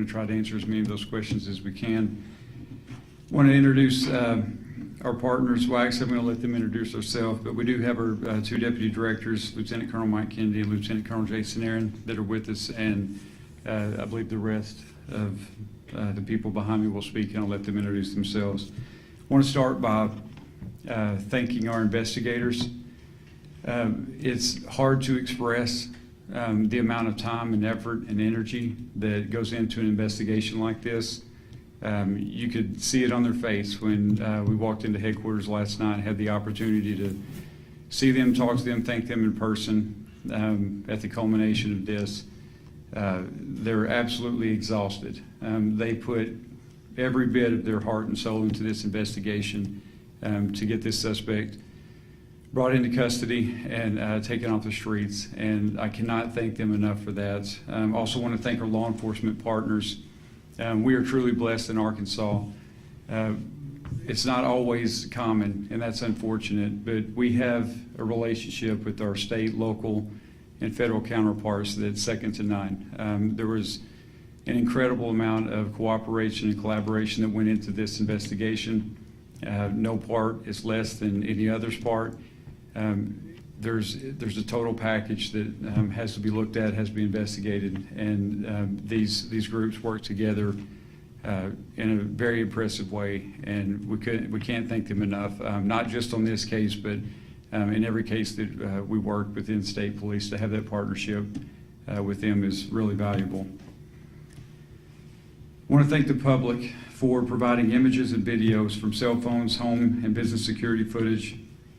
going to try to answer as many of those questions as we can. I want to introduce our partners. Well, actually, I'm going to let them introduce themselves, but we do have our two deputy directors, Lieutenant Colonel Mike Kennedy and Lieutenant Colonel Jason Aaron, that are with us, and I believe the rest of the people behind me will speak, and I'll let them introduce themselves. I want to start by thanking our investigators. It's hard to express the amount of time and effort and energy that goes into an investigation like this. You could see it on their face when we walked into headquarters last night and had the opportunity to see them, talk to them, thank them in person at the culmination of this. They're absolutely exhausted. They put every bit of their heart and soul into this investigation to get this suspect brought into custody and taken off the streets, and I cannot thank them enough for that. Also want to thank our law enforcement partners. We are truly blessed in Arkansas. It's not always common, and that's unfortunate, but we have a relationship with our state, local, and federal counterparts that's second to none. There was an incredible amount of cooperation and collaboration that went into this investigation. No part is less than any other's part. There's a total package that has to be looked at, has to be investigated, and these groups work together in a very impressive way, and we can't thank them enough. Not just on this case, but in every case that we work within state police. To have that partnership with them is really valuable. I want to thank the public for providing images and videos from cell phones, home, and business security footage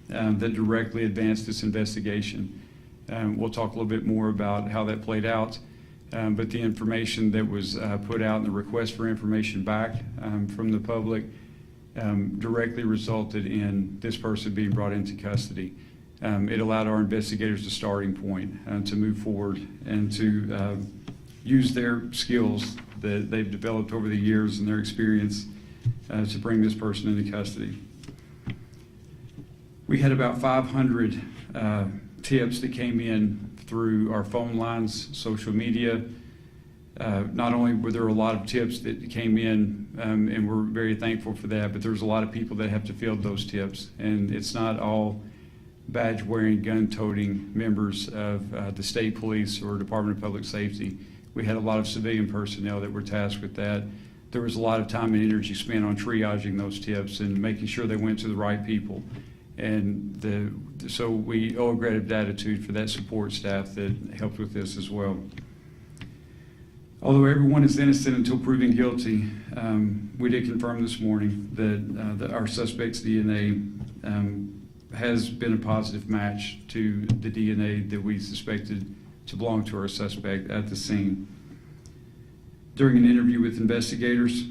that directly advanced this investigation. We'll talk a little bit more about how that played out, but the information that was put out and the request for information back from the public directly resulted in this person being brought into custody. It allowed our investigators a starting point to move forward and to use their skills that they've developed over the years and their experience to bring this person into custody. We had about 500 tips that came in through our phone lines, social media. Not only were there a lot of tips that came in, and we're very thankful for that, but there's a lot of people that have to field those tips. And it's not all badge-wearing, gun-toting members of the state police or Department of Public Safety. We had a lot of civilian personnel that were tasked with that. There was a lot of time and energy spent on triaging those tips and making sure they went to the right people. And so we owe a great gratitude for that support staff that helped with this as well. Although everyone is innocent until proven guilty, we did confirm this morning that our suspect's DNA has been a positive match to the DNA that we suspected to belong to our suspect at the scene. During an interview with investigators,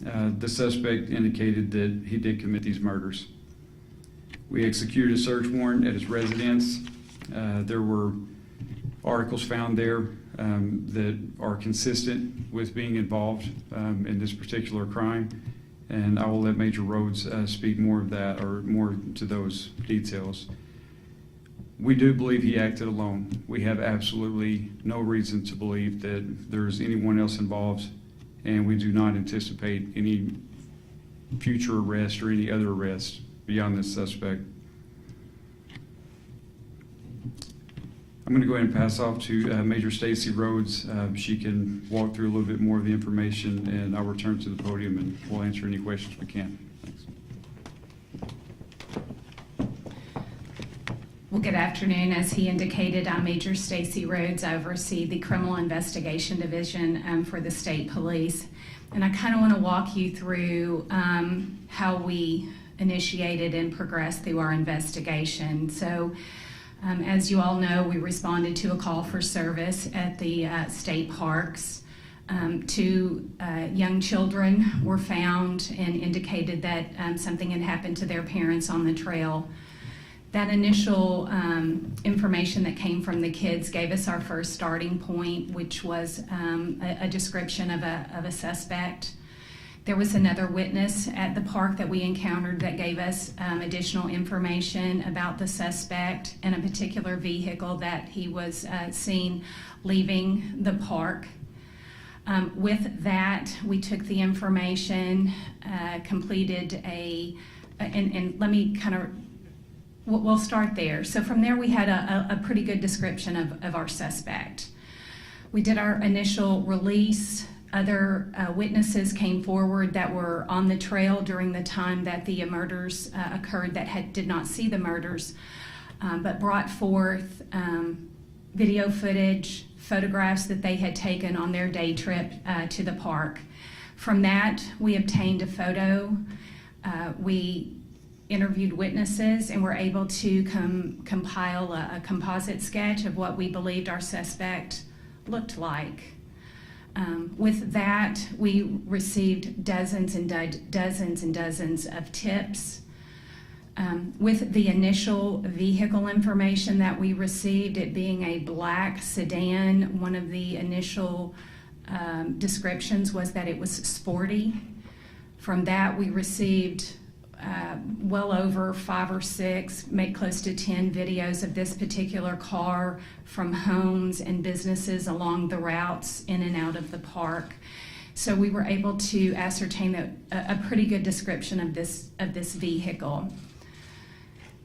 the suspect indicated that he did commit these murders. We executed a search warrant at his residence. There were articles found there that are consistent with being involved in this particular crime, and I will let Major Rhodes speak more of that or more to those details. We do believe he acted alone. We have absolutely no reason to believe that there's anyone else involved, and we do not anticipate any future arrest or any other arrest beyond this suspect. I'm going to go ahead and pass off to Major Stacy Rhodes. She can walk through a little bit more of the information, and I'll return to the podium and we'll answer any questions we can. Thanks. Well, good afternoon. As he indicated, I'm Major Stacy Rhodes. I oversee the Criminal Investigation Division for the State Police. And I kind of want to walk you through how we initiated and progressed through our investigation. So, as you all know, we responded to a call for service at the state parks. Two young children were found and indicated that something had happened to their parents on the trail. That initial information that came from the kids gave us our first starting point, which was a description of a suspect. There was another witness at the park that we encountered that gave us additional information about the suspect and a particular vehicle that he was seen leaving the park. With that, we took the information, completed and let me kind of, we'll start there. So from there, we had a pretty good description of our suspect. We did our initial release. Other witnesses came forward that were on the trail during the time that the murders occurred that did not see the murders, but brought forth video footage, photographs that they had taken on their day trip to the park. From that, we obtained a photo. We interviewed witnesses and were able to compile a composite sketch of what we believed our suspect looked like. With that, we received dozens and dozens of tips. With the initial vehicle information that we received, it being a black sedan, one of the initial descriptions was that it was sporty. From that, we received well over 5 or 6, close to 10 videos of this particular car from homes and businesses along the routes in and out of the park. So we were able to ascertain a pretty good description of this vehicle.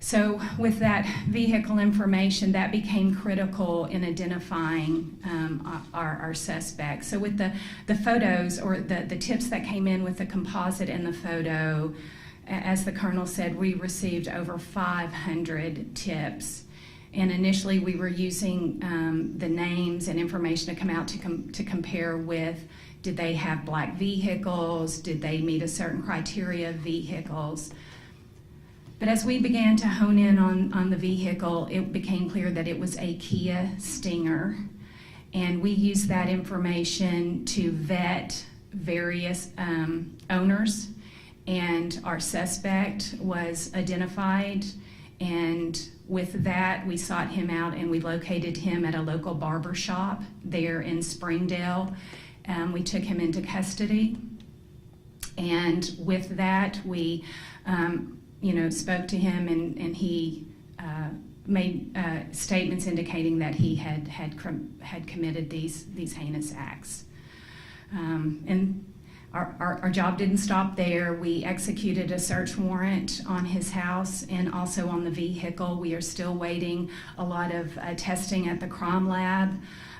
So with that vehicle information, that became critical in identifying our suspect. So with the photos or the tips that came in with the composite and the photo, as the Colonel said, we received over 500 tips. And initially we were using the names and information to come out to compare with, did they have black vehicles? Did they meet a certain criteria of vehicles? But as we began to hone in on the vehicle, it became clear that it was a Kia Stinger. And we used that information to vet various owners. And our suspect was identified, and with that we sought him out and we located him at a local barber shop there in Springdale. We took him into custody, and with that we spoke to him, and he made statements indicating that he had committed these heinous acts. And our job didn't stop there. We executed a search warrant on his house and also on the vehicle. We are still waiting a lot of testing at the crime lab.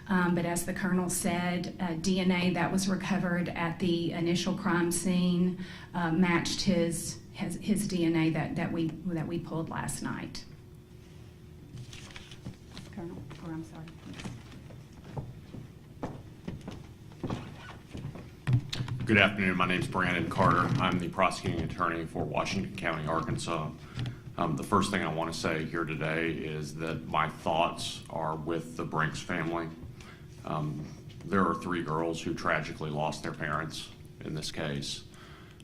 But as the Colonel said, DNA that was recovered at the initial crime scene matched his DNA that we pulled last night. Colonel, or I'm sorry. Good afternoon. My name is Brandon Carter. I'm the prosecuting attorney for Washington County, Arkansas. The first thing I want to say here today is that my thoughts are with the Brinks family. There are 3 girls who tragically lost their parents in this case.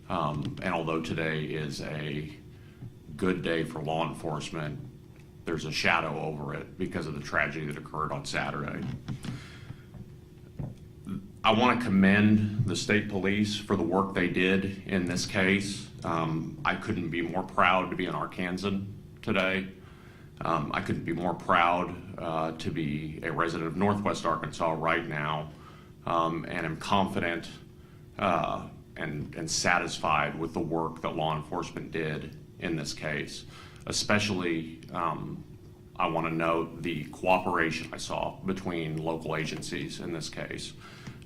And although today is a good day for law enforcement, there's a shadow over it because of the tragedy that occurred on Saturday. I want to commend the state police for the work they did in this case. I couldn't be more proud to be an Arkansan today. I couldn't be more proud to be a resident of Northwest Arkansas right now, and am confident and satisfied with the work that law enforcement did in this case. Especially, I want to note the cooperation I saw between local agencies in this case.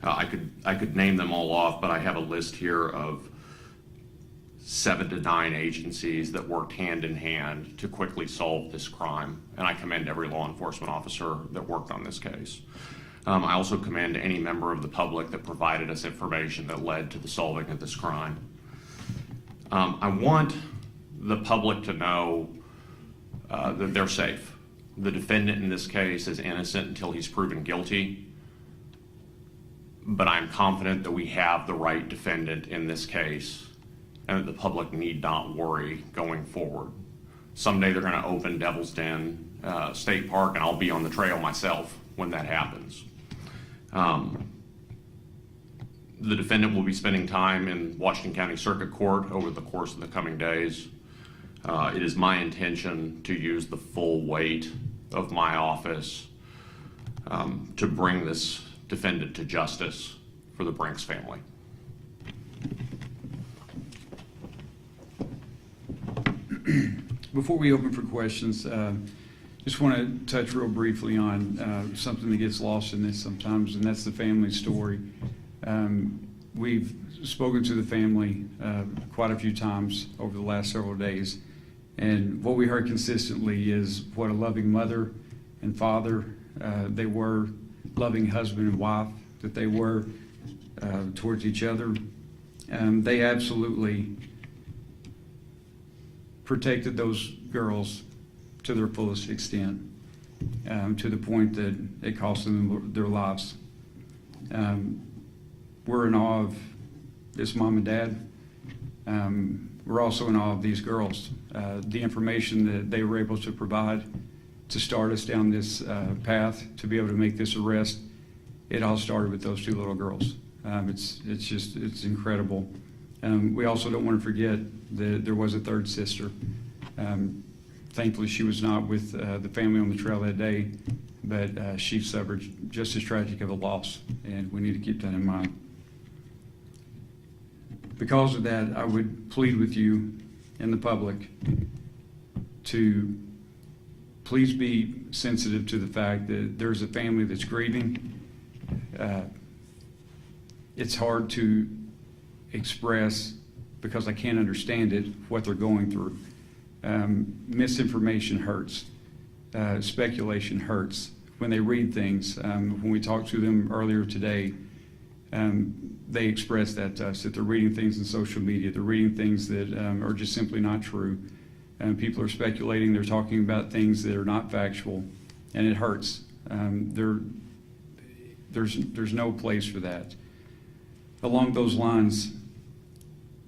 I could name them all off, but I have a list here of 7 to 9 agencies that worked hand in hand to quickly solve this crime, and I commend every law enforcement officer that worked on this case. I also commend any member of the public that provided us information that led to the solving of this crime. I want the public to know that they're safe. The defendant in this case is innocent until he's proven guilty. But I'm confident that we have the right defendant in this case and that the public need not worry going forward. Someday they're going to open Devil's Den State Park, and I'll be on the trail myself when that happens. The defendant will be spending time in Washington County Circuit Court over the course of the coming days. It is my intention to use the full weight of my office to bring this defendant to justice for the Brinks family. Before we open for questions, just want to touch real briefly on something that gets lost in this sometimes, and that's the family story. We've spoken to the family quite a few times over the last several days, and what we heard consistently is what a loving mother and father they were, loving husband and wife that they were towards each other. They absolutely protected those girls to their fullest extent, to the point that it cost them their lives. We're in awe of this mom and dad. We're also in awe of these girls. The information that they were able to provide to start us down this path, to be able to make this arrest, it all started with those two little girls. It's incredible. We also don't want to forget that there was a third sister. Thankfully, she was not with the family on the trail that day, but she suffered just as tragic of a loss, and we need to keep that in mind. Because of that, I would plead with you and the public to please be sensitive to the fact that there's a family that's grieving. It's hard to express, because I can't understand it, what they're going through. Misinformation hurts. Speculation hurts. When they read things, when we talked to them earlier today, they expressed that to us, that they're reading things in social media. They're reading things that are just simply not true. People are speculating. They're talking about things that are not factual, and it hurts. There's no place for that. Along those lines,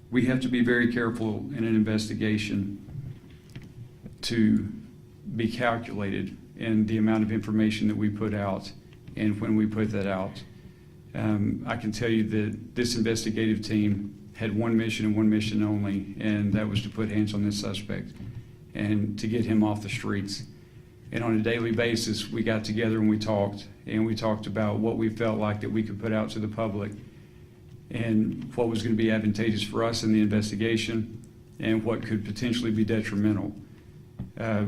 we have to be very careful in an investigation to be calculated in the amount of information that we put out and when we put that out. I can tell you that this investigative team had one mission and one mission only, and that was to put hands on this suspect and to get him off the streets. And on a daily basis, we got together and we talked about what we felt like that we could put out to the public and what was going to be advantageous for us in the investigation and what could potentially be detrimental.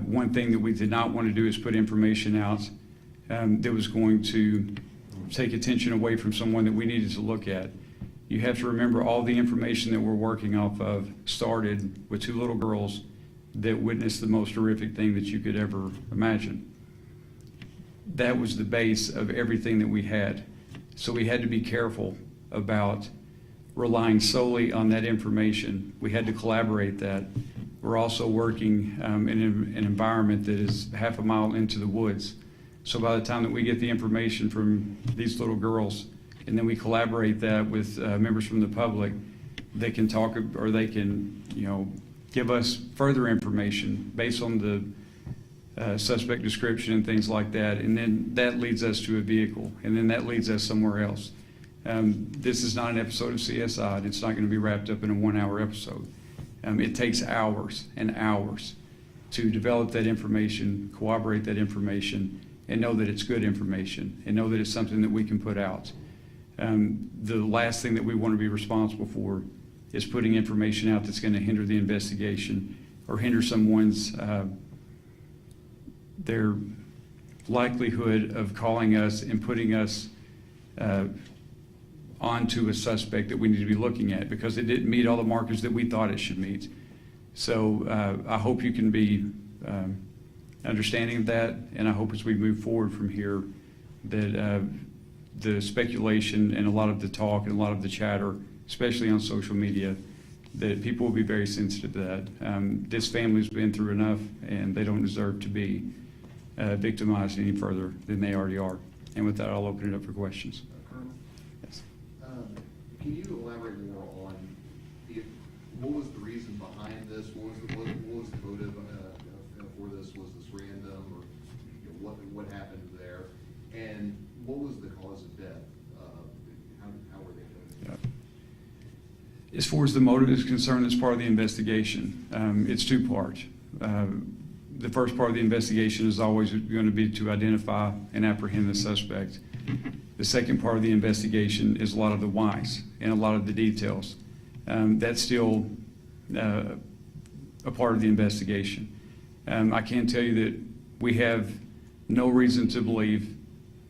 One thing that we did not want to do is put information out that was going to take attention away from someone that we needed to look at. You have to remember all the information that we're working off of started with two little girls that witnessed the most horrific thing that you could ever imagine. That was the base of everything that we had. So we had to be careful about relying solely on that information. We had to collaborate that. We're also working in an environment that is half a mile into the woods. So by the time that we get the information from these little girls, and then we collaborate that with members from the public, they can talk, or they can, give us further information based on the suspect description and things like that. And then that leads us to a vehicle, and then that leads us somewhere else. This is not an episode of CSI. It's not going to be wrapped up in a 1-hour episode. It takes hours and hours to develop that information, corroborate that information, and know that it's good information, and know that it's something that we can put out. The last thing that we want to be responsible for is putting information out that's going to hinder the investigation or hinder someone's their likelihood of calling us and putting us onto a suspect that we need to be looking at, because it didn't meet all the markers that we thought it should meet. So I hope you can be understanding of that, and I hope as we move forward from here that the speculation and a lot of the talk and a lot of the chatter, especially on social media, that people will be very sensitive to that. This family's been through enough, and they don't deserve to be victimized any further than they already are. And with that, I'll open it up for questions. Colonel, Yes. can you elaborate more on what was the reason behind this? What was the motive for this? Was this random, or what happened there? And what was the cause of death? How were they doing? As far as the motive is concerned, it's part of the investigation. It's two-part. The first part of the investigation is always going to be to identify and apprehend the suspect. The second part of the investigation is a lot of the whys and a lot of the details. That's still a part of the investigation. I can tell you that we have no reason to believe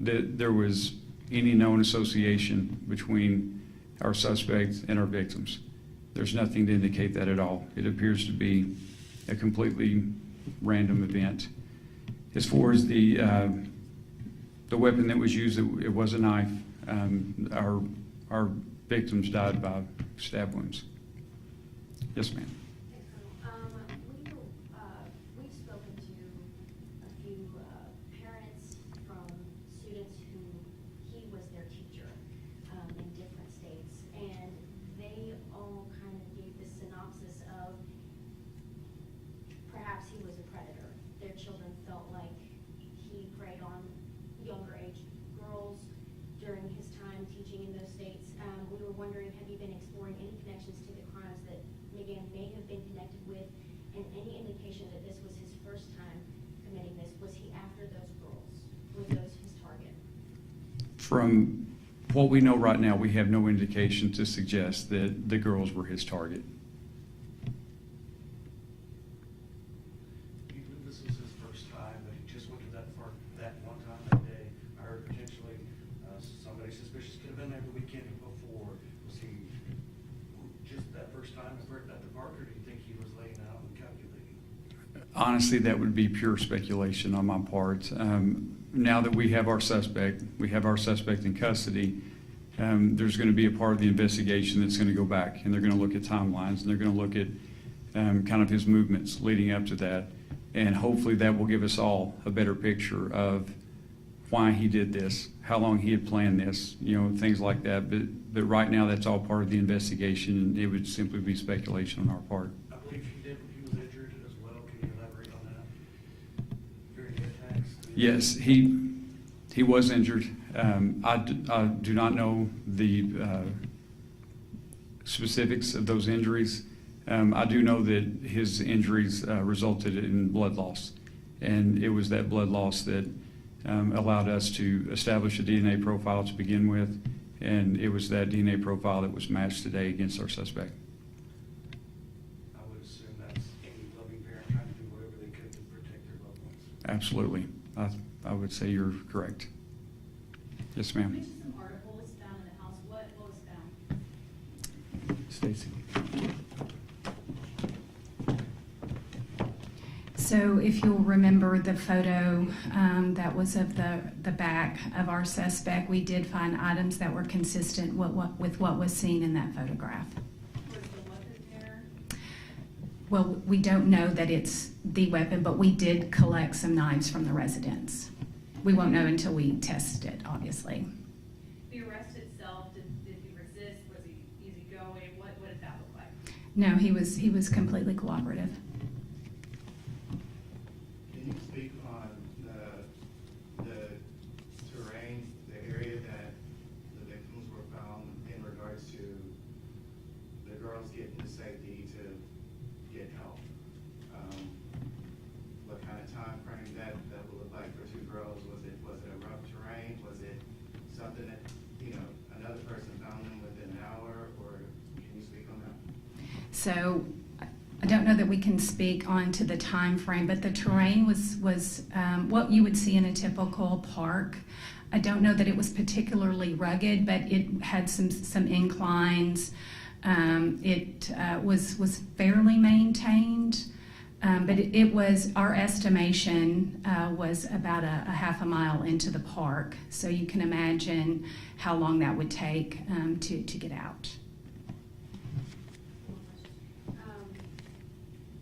that there was any known association between our suspects and our victims. There's nothing to indicate that at all. It appears to be a completely random event. As far as the weapon that was used, it was a knife. Our victims died by stab wounds. Yes, ma'am. We've spoken to a few parents from students who he was their teacher in different states, and they all kind of gave this synopsis of perhaps he was a predator. Their children felt like he preyed on younger age girls during his time teaching in those states. We were wondering, have you been exploring any connections to the crimes that Megan may have been connected with, and any indication that this was his first time committing this? Was he after those girls? Were those his target? From what we know right now, we have no indication to suggest that the girls were his target. Even if this was his first time, but he just went to that one time that day. I heard potentially somebody suspicious could have been there the weekend before. Was he just that first time at the park, or do you think he was laying out and calculating? Honestly, that would be pure speculation on my part. Now that we have our suspect in custody, there's going to be a part of the investigation that's going to go back, and they're going to look at timelines, and they're going to look at kind of his movements leading up to that, and hopefully that will give us all a better picture of why he did this, how long he had planned this, things like that. But right now, that's all part of the investigation, and it would simply be speculation on our part. I believe he was injured as well. Can you elaborate on that? During the attacks? Yes, he was injured. I do not know the specifics of those injuries. I do know that his injuries resulted in blood loss, and it was that blood loss that allowed us to establish a DNA profile to begin with, and it was that DNA profile that was matched today against our suspect. I would assume that's any loving parent trying to do whatever they could to protect their loved ones. Absolutely. I would say you're correct. Yes, You ma'am. mentioned some articles found in the house. What was found? Stacy. So if you'll remember the photo that was of the back of our suspect, we did find items that were consistent with what was seen in that photograph. Was the weapon there? Well, we don't know that it's the weapon, but we did collect some knives from the residence. We won't know until we test it, obviously. The arrest itself, did he resist? Was he easygoing? What did that look like? No, he was completely cooperative. Can you speak on the terrain, the area that the victims were found in regards to the girls getting to safety to get help? What kind of time frame that will look like for two girls? Was it a rough terrain? Was it something that, another person found them within an hour, or can you speak on that? So I don't know that we can speak on to the time frame, but the terrain was what you would see in a typical park. I don't know that it was particularly rugged, but it had some inclines. It was fairly maintained, but it was, our estimation was about a half a mile into the park. So you can imagine how long that would take to get out.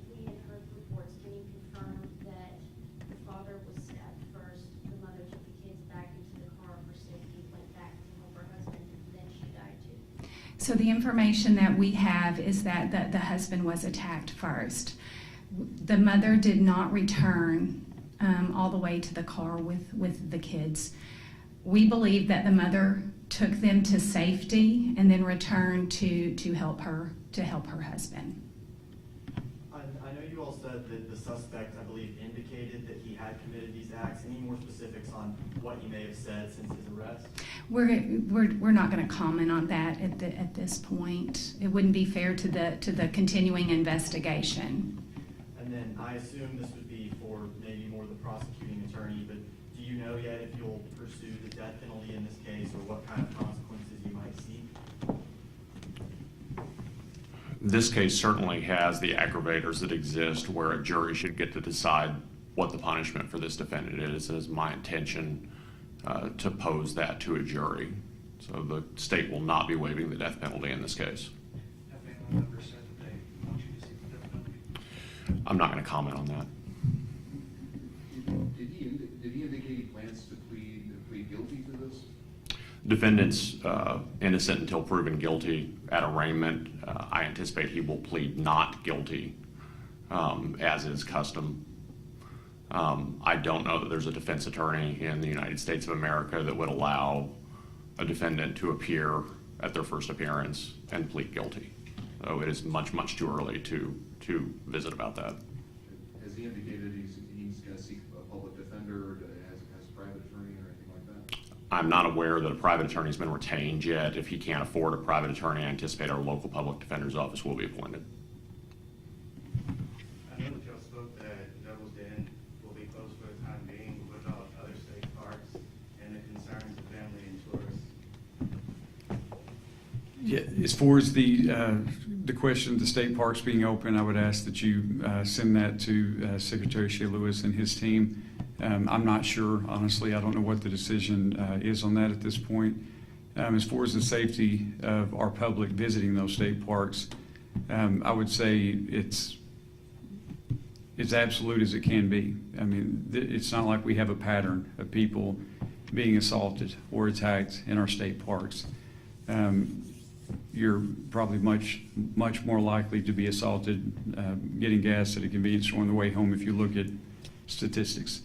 We had heard reports. Can you confirm that the father was stabbed first, the mother took the kids back into the car for safety, went back to help her husband, and then she died too? So the information that we have is that the husband was attacked first. The mother did not return all the way to the car with the kids. We believe that the mother took them to safety and then returned to help her husband. I know you all said that the suspect, I believe, indicated that he had committed these acts. Any more specifics on what he may have said since his arrest? We're not going to comment on that at this point. It wouldn't be fair to the continuing investigation. And then I assume this would be for maybe more the prosecuting attorney, but do you know yet if you'll pursue the death penalty in this case, or what kind of consequences you might seek? This case certainly has the aggravators that exist where a jury should get to decide what the punishment for this defendant is. It is my intention to pose that to a jury. So the state will not be waiving the death penalty in this case. Have family members said that they want you to seek the death penalty? I'm not going to comment on that. Did he indicate he plans to plead guilty to this? Defendant's innocent until proven guilty at arraignment. I anticipate he will plead not guilty, as is custom. I don't know that there's a defense attorney in the United States of America that would allow a defendant to appear at their first appearance and plead guilty. So it is much, much too early to visit about that. Has he indicated he's going to seek a public defender, or has a private attorney or anything like that? I'm not aware that a private attorney has been retained yet. If he can't afford a private attorney, I anticipate our local public defender's office will be appointed. I know that y'all spoke that Devil's Den will be closed for the time being. What about other state parks and the concerns of family and tourists? Yeah, as far as the question of the state parks being open, I would ask that you send that to Secretary Shea Lewis and his team. I'm not sure, honestly. I don't know what the decision is on that at this point. As far as the safety of our public visiting those state parks, I would say it's absolute as it can be. I mean, it's not like we have a pattern of people being assaulted or attacked in our state parks. You're probably much more likely to be assaulted getting gas at a convenience store on the way home if you look at statistics.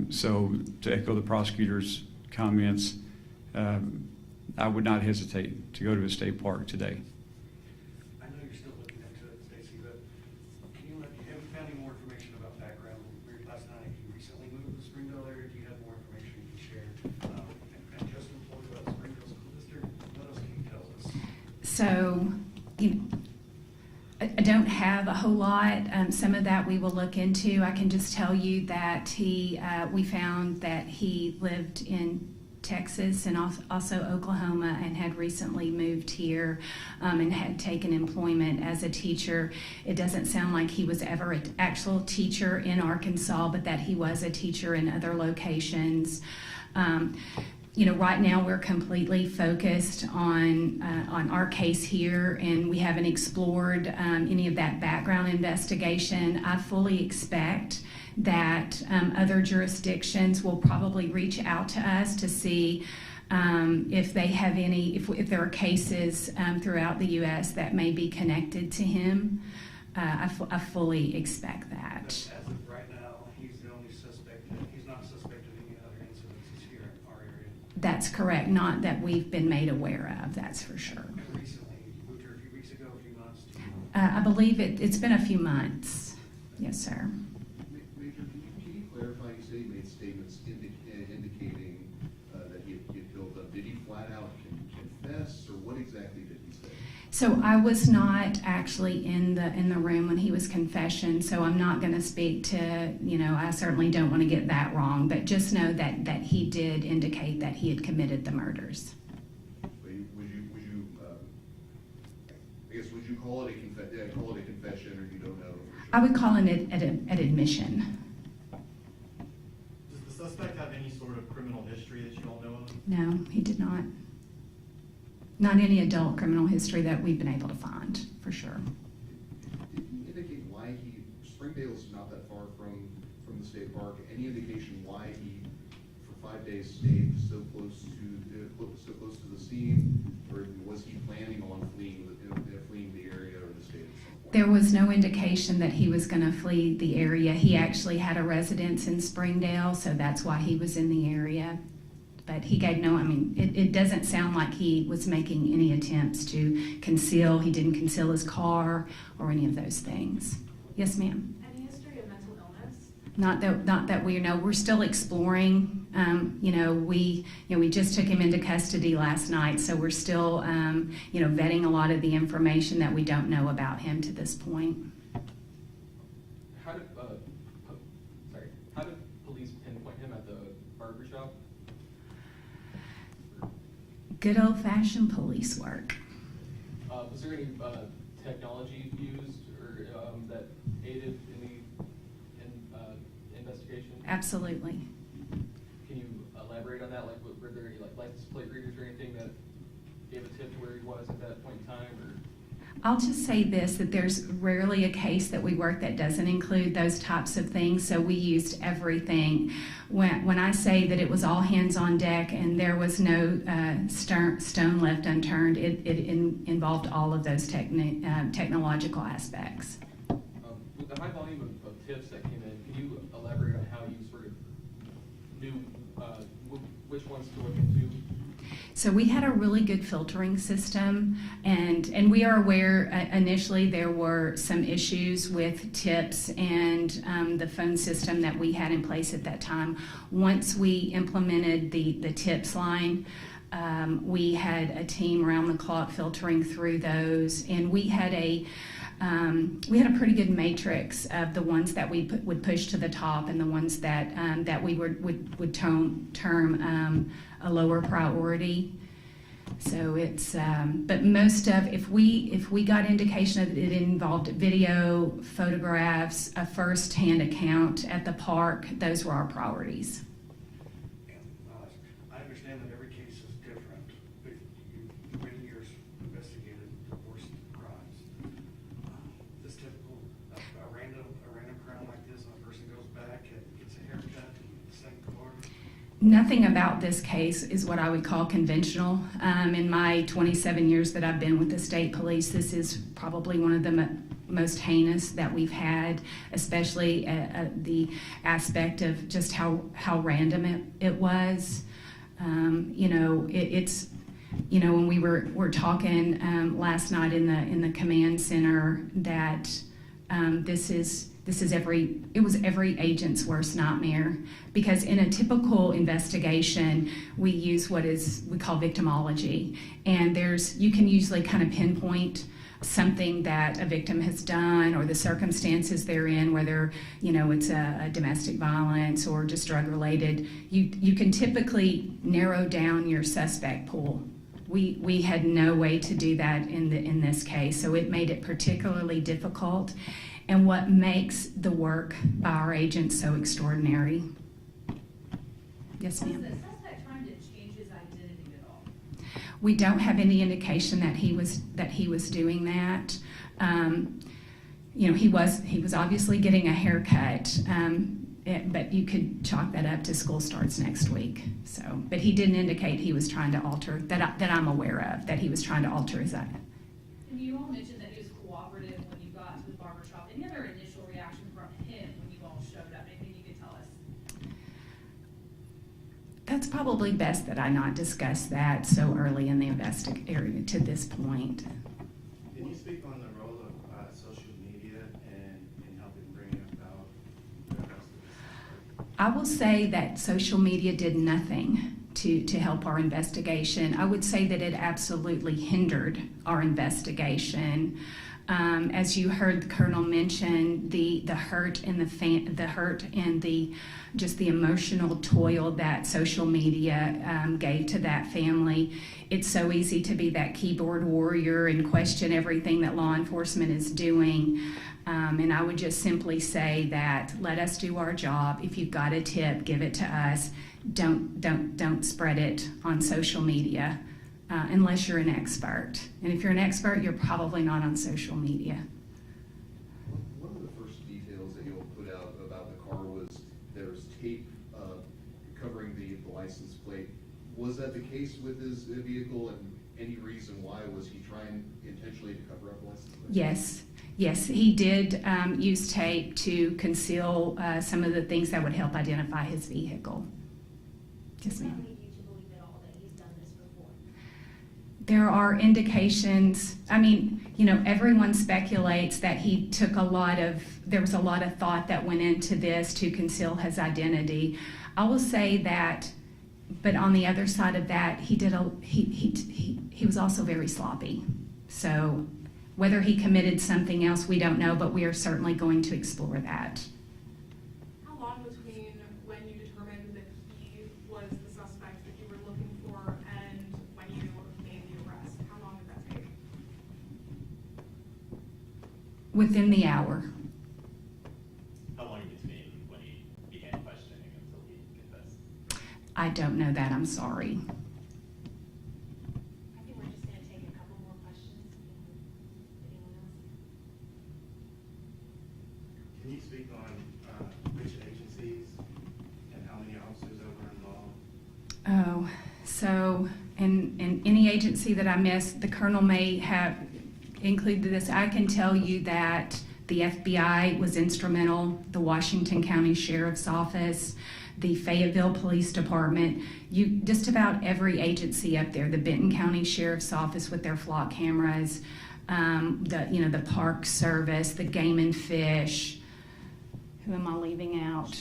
So to echo the prosecutor's comments, I would not hesitate to go to a state park today. I know you're still looking into it, Stacy, but have you found any more information about background? Last night, you recently moved to the Springdale area. Do you have more information you can share? And just employed by the Springdale School District, what else can you tell us? So, I don't have a whole lot. Some of that we will look into. I can just tell you that we found that he lived in Texas and also Oklahoma and had recently moved here and had taken employment as a teacher. It doesn't sound like he was ever an actual teacher in Arkansas, but that he was a teacher in other locations. Right now we're completely focused on our case here, and we haven't explored any of that background investigation. I fully expect that other jurisdictions will probably reach out to us to see if they have if there are cases throughout the U.S. that may be connected to him. I fully expect that. But as of right now, he's the only suspect. He's not suspect of any other incidences here in our area. That's correct. Not that we've been made aware of, that's for sure. And recently, you moved here a few weeks ago, a few months? I believe it's been a few months. Yes, sir. Major, can you clarify? You said he made statements indicating that he had killed them. Did he flat out confess, or what exactly did he say? So I was not actually in the room when he was confession, so I'm not going to speak to, I certainly don't want to get that wrong, but just know that he did indicate that he had committed the murders. Would you call it a confession, or you don't know? I would call it an admission. Does the suspect have any sort of criminal history that you all know of? No, he did not. Not any adult criminal history that we've been able to find, for sure. Did he indicate why Springdale's not that far from the state park, any indication why he, for 5 days, stayed so close to the scene, or was he planning on fleeing the area or the state at some point? There was no indication that he was going to flee the area. He actually had a residence in Springdale, so that's why he was in the area. But he gave it doesn't sound like he was making any attempts to conceal. He didn't conceal his car or any of those things. Yes, ma'am. Any history of mental illness? Not that we know. We're still exploring. We just took him into custody last night, so we're still, vetting a lot of the information that we don't know about him to this point. How did, how did police pinpoint him at the barber shop? Good old-fashioned police work. Was there any technology used or that aided in the investigation? Absolutely. Can you elaborate on that? Like, were there any license plate readers or anything that gave a tip to where he was at that point in time? Or I'll just say this, that there's rarely a case that we work that doesn't include those types of things, so we used everything. When I say that it was all hands on deck and there was no stone left unturned, it involved all of those technological aspects. with the high volume of tips that came in, can you elaborate on how you sort of knew which ones to look into? So we had a really good filtering system, and we are aware initially there were some issues with tips and the phone system that we had in place at that time. Once we implemented the tips line, we had a team around the clock filtering through those, and we had a pretty good matrix of the ones that we would push to the top and the ones that we would term a lower priority. So it's, but most of, if we got indication that it involved video, photographs, a first-hand account at the park, those were our priorities. I understand that every case is different, but you waited years investigated divorce crimes. This typical, a random crime like this, and a person goes back and gets a haircut in the same car. Nothing about this case is what I would call conventional. In my 27 years that I've been with the state police, this is probably one of the most heinous that we've had, especially the aspect of just how random it was. It's when we were talking last night in the command center that it was every agent's worst nightmare, because in a typical investigation we use what we call victimology, and you can usually kind of pinpoint something that a victim has done or the circumstances they're in, whether it's a domestic violence or just drug related. You can typically narrow down your suspect pool. We had no way to do that in this case, so it made it particularly difficult, and what makes the work by our agents so extraordinary. Yes, ma'am. Was the suspect trying to change his identity at all? We don't have any indication that he was doing that. He was obviously getting a haircut, but you could chalk that up to school starts next week. So, but he didn't indicate he was trying to alter that I'm aware of, that he was trying to alter his identity. And you all mentioned that he was cooperative when you got to the barber shop. Any other initial reaction from him when you all showed up? Anything you could tell us? That's probably best that I not discuss that so early in the investigation to this point. Can you speak on the role of social media in helping bring about the rest of this? I will say that social media did nothing to help our investigation. I would say that it absolutely hindered our investigation. As you heard the Colonel mention, the hurt and the just the emotional toil that social media gave to that family. It's so easy to be that keyboard warrior and question everything that law enforcement is doing. And I would just simply say that let us do our job. If you've got a tip, give it to us. Don't spread it on social media unless you're an expert. And if you're an expert, you're probably not on social media. One of the first details that you all put out about the car was there was tape covering the license plate. Was that the case with his vehicle, and any reason why? Was he trying intentionally to cover up the license plate? Yes, he did use tape to conceal some of the things that would help identify his vehicle. Yes, Does that ma'am. lead you to believe at all that he's done this before? There are indications, I mean, you know, everyone speculates that there was a lot of thought that went into this to conceal his identity. I will say that, but on the other side of that, he was also very sloppy. So whether he committed something else, we don't know, but we are certainly going to explore that. How long between when you determined that he was the suspect that you were looking for and when you made the arrest? How long did that take? Within the hour. How long in between when he began questioning until he confessed? I don't know that, I'm sorry. I think we're just gonna take a couple more questions. Anyone else? Can you speak on which agencies and how many officers that were involved? Oh, so in any agency that I missed, the colonel may have included this. I can tell you that the FBI was instrumental, the Washington County Sheriff's Office, the Fayetteville Police Department, just about every agency up there, the Benton County Sheriff's Office with their flock cameras, the Park Service, the Game and Fish. Who am I leaving out?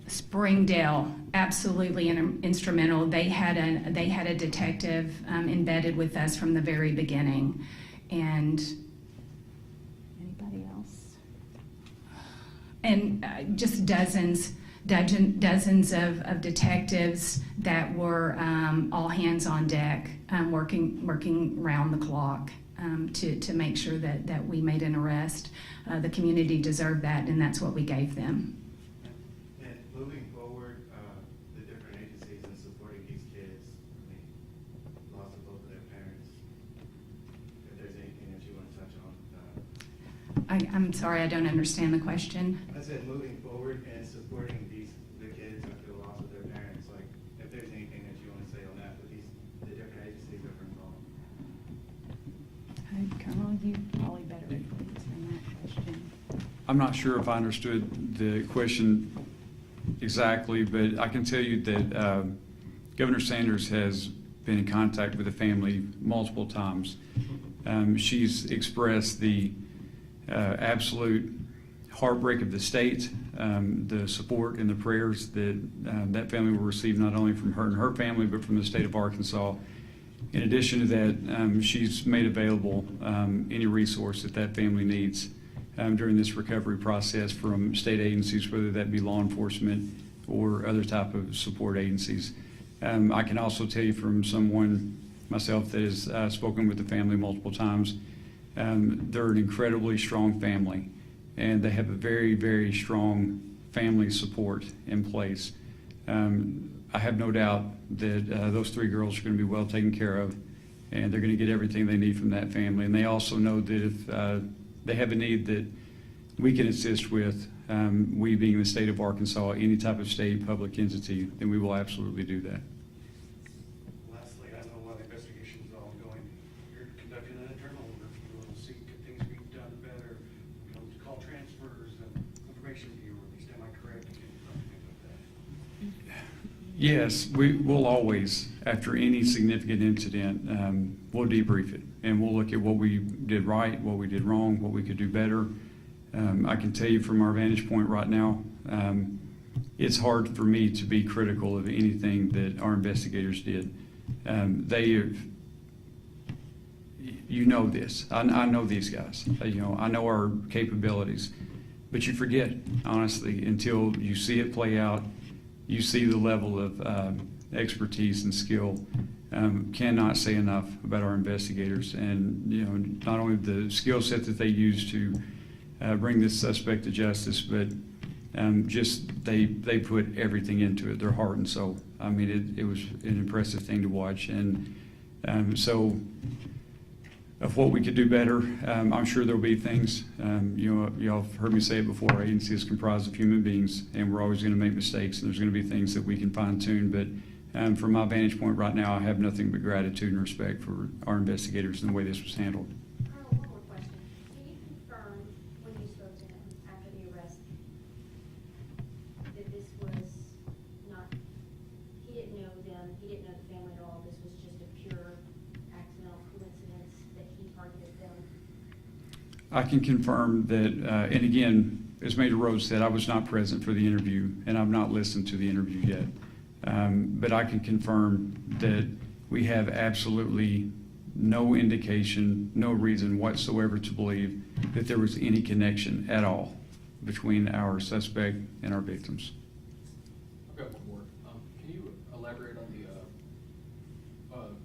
Springdale, absolutely instrumental. They had a detective embedded with us from the very beginning, and anybody else? And just dozens of detectives that were all hands on deck, working round the clock to make sure that we made an arrest. The community deserved that, and that's what we gave them. And moving forward, the different agencies in supporting these kids, I mean, loss of both of their parents, if there's anything that you want to touch on. I'm sorry, I don't understand the question. I said moving forward and supporting the kids after the loss of their parents, like if there's anything that you want to say on that with the different agencies that were involved. Colonel, you probably better answer that question. I'm not sure if I understood the question exactly, but I can tell you that Governor Sanders has been in contact with the family multiple times. She's expressed the absolute heartbreak of the state, the support and the prayers that that family will receive, not only from her and her family, but from the state of Arkansas. In addition to that, she's made available any resource that family needs during this recovery process from state agencies, whether that be law enforcement or other type of support agencies. I can also tell you from someone myself that has spoken with the family multiple times, they're an incredibly strong family, and they have a very, very strong family support in place. I have no doubt that those three girls are going to be well taken care of, and they're going to get everything they need from that family. And they also know that if they have a need that we can assist with, we being the state of Arkansas, any type of state public entity, then we will absolutely do that. Lastly, I know while the investigation is ongoing, you're conducting an internal review and see could things be done better, to call transfers and information view, at least am I correct in anything like that? Yes, we will always, after any significant incident, we'll debrief it, and we'll look at what we did right, what we did wrong, what we could do better. I can tell you from our vantage point right now, it's hard for me to be critical of anything that our investigators did. They have, you know this, I know these guys, I know our capabilities, but you forget, honestly, until you see it play out. You see the level of expertise and skill. Cannot say enough about our investigators, and not only the skill set that they use to bring this suspect to justice, but just they put everything into it, their heart and soul. I mean, it was an impressive thing to watch, and so of what we could do better, I'm sure there'll be things. Y'all have heard me say it before. Our agency is comprised of human beings, and we're always going to make mistakes, and there's going to be things that we can fine tune. But from my vantage point right now, I have nothing but gratitude and respect for our investigators and the way this was handled. Colonel, one more question. Can you confirm when you spoke to him after the arrest that this was not, he didn't know them, he didn't know the family at all, this was just a pure I can confirm that, and again, as Major Rhodes said, I was not present for the interview, and I've not listened to the interview yet. But I can confirm that we have absolutely no indication, no reason whatsoever to believe that there was any connection at all between our suspect and our victims. I've got one more. Can you elaborate on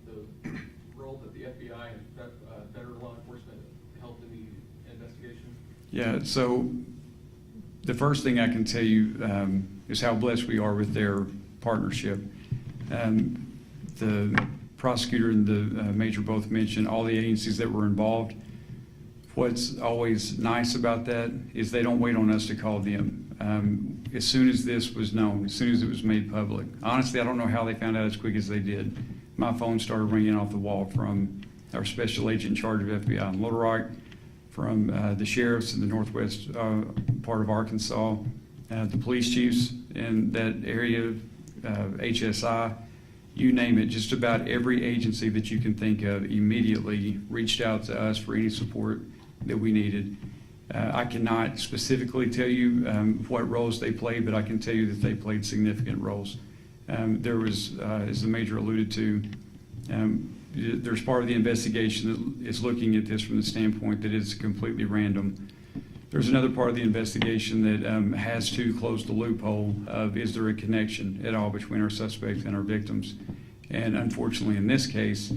the role that the FBI and federal law enforcement helped in the investigation? Yeah, so the first thing I can tell you is how blessed we are with their partnership. The prosecutor and the major both mentioned all the agencies that were involved. What's always nice about that is they don't wait on us to call them. As soon as this was known, as soon as it was made public, honestly, I don't know how they found out as quick as they did. My phone started ringing off the wall from our special agent in charge of FBI in Little Rock, from the sheriffs in the northwest part of Arkansas, the police chiefs in that area, HSI, you name it, just about every agency that you can think of immediately reached out to us for any support that we needed. I cannot specifically tell you what roles they played, but I can tell you that they played significant roles. There was, as the major alluded to, there's part of the investigation that is looking at this from the standpoint that it's completely random. There's another part of the investigation that has to close the loophole of, is there a connection at all between our suspects and our victims? And unfortunately, in this case,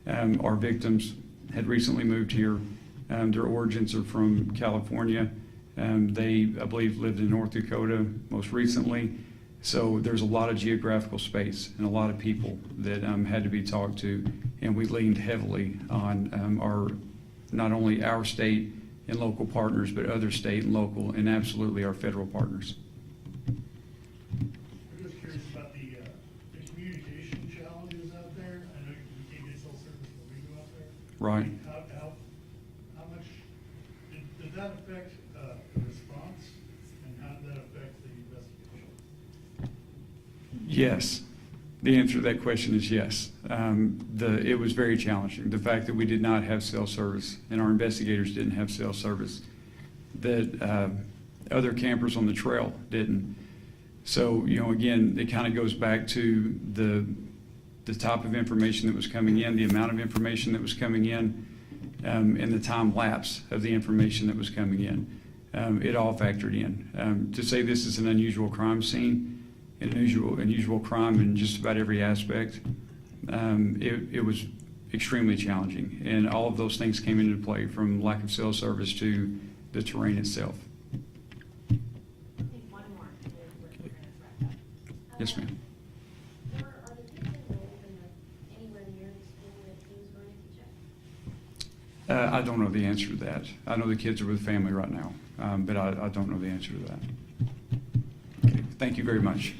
our victims had recently moved here. Their origins are from California. They, I believe, lived in North Dakota most recently. So there's a lot of geographical space and a lot of people that had to be talked to, and we leaned heavily on our, not only our state and local partners, but other state and local, and absolutely our federal partners. I'm just curious about the communication challenges out there. I know you can't get cell service when we go out there. Right. How much, did that affect the response, and how did that affect the investigation? Yes. The answer to that question is yes. It was very challenging. The fact that we did not have cell service and our investigators didn't have cell service, that other campers on the trail didn't. So, again, it kind of goes back to the type of information that was coming in, the amount of information that was coming in, and the time lapse of the information that was coming in. It all factored in. To say this is an unusual crime scene, an unusual crime in just about every aspect, it was extremely challenging. And all of those things came into play, from lack of cell service to the terrain itself. I think one more, and then we're gonna wrap up. Yes, ma'am. Are the kids enrolled in anywhere near the school that he was going to teach at? I don't know the answer to that. I know the kids are with family right now, but I don't know the answer to that. Okay, thank you very much.